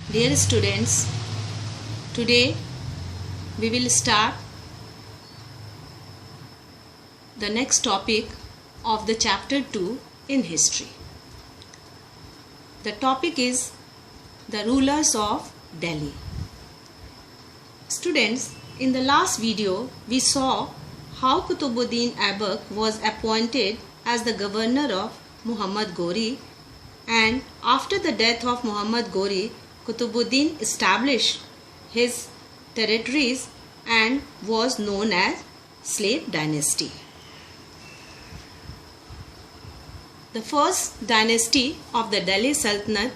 Dear students, today we will start the next topic of the chapter 2 in history. The topic is the rulers of Delhi. Students, in the last video we saw how Qutbuddin Aibak was appointed as the governor of Muhammad Ghori, and after the death of Muhammad Ghori, Qutbuddin established his territories and was known as Slave Dynasty. The first dynasty of the Delhi Sultanate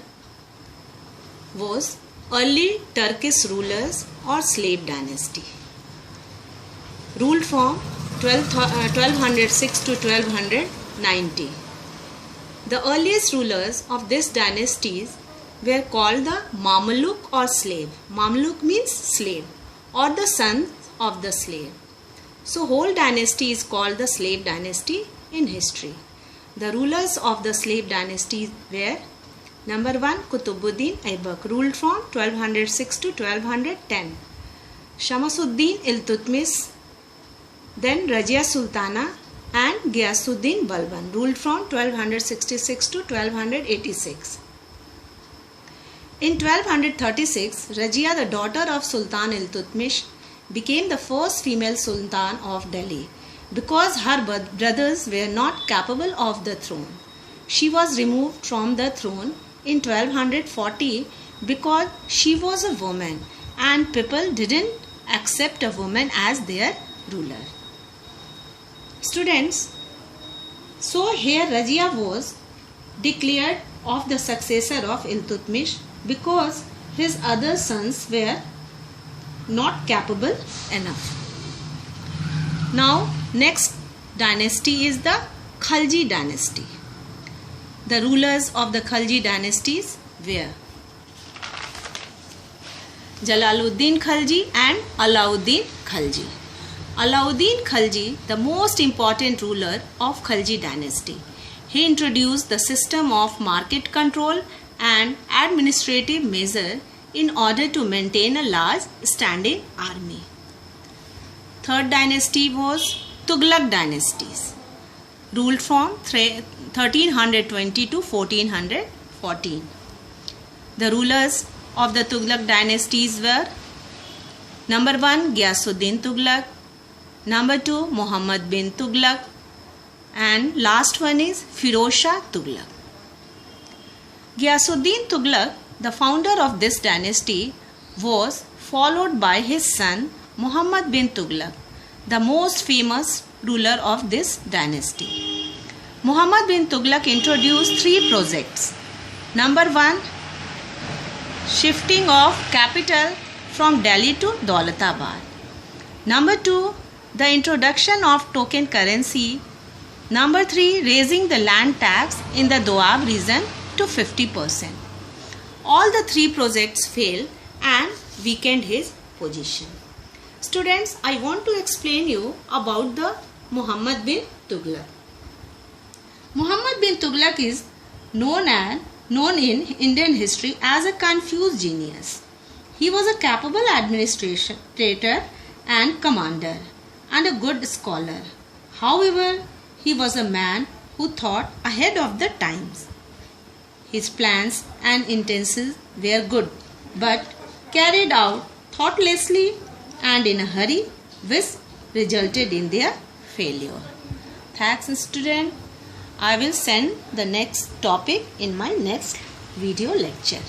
was early Turkish rulers or Slave Dynasty, ruled from 1206 to 1290. The earliest rulers of this dynasties were called the Mamluk or slave. Mamluk means slave or the sons of the slave. So whole dynasty is called the slave dynasty in history. The rulers of the slave dynasty were: number 1, Qutbuddin Aibak, ruled from 1206 to 1210. Shamsuddin Iltutmish, then Razia Sultana and Ghiyasuddin Balban, ruled from 1266 to 1286. In 1236, Razia, the daughter of Sultan Iltutmish, became the first female sultan of Delhi. Because her brothers were not capable of the throne, she was removed from the throne in 1240 because she was a woman and people didn't accept a woman as their ruler. Students, so here Razia was declared of the successor of Iltutmish because his other sons were not capable enough. Now, next dynasty is the Khalji dynasty. The rulers of the Khalji dynasties were Jalaluddin Khalji and Alauddin Khalji. Alauddin Khalji, the most important ruler of Khalji dynasty. He introduced the system of market control and administrative measure in order to maintain a large standing army. Third dynasty was Tughlaq dynasties, ruled from 1320 to 1414. The rulers of the Tughlaq dynasties were: number 1, Ghiyasuddin Tughlaq, number 2, Muhammad bin Tughlaq, and last one is Firoz Shah Tughlaq. Ghiyasuddin Tughlaq, the founder of this dynasty, was followed by his son Muhammad bin Tughlaq, the most famous ruler of this dynasty. Muhammad bin Tughlaq introduced 3 projects. Number 1, shifting of capital from Delhi to Daulatabad. Number 2, the introduction of token currency. Number 3, raising the land tax in the Doab region to 50%. All the 3 projects failed and weakened his position. Students, I want to explain you about the Muhammad bin Tughlaq. Muhammad bin Tughlaq is known in Indian history as a confused genius. He was a capable administrator and commander and a good scholar. However, he was a man who thought ahead of the times. His plans and intentions were good, but carried out thoughtlessly and in a hurry, which resulted in their failure. Thanks, student. I will send the next topic in my next video lecture.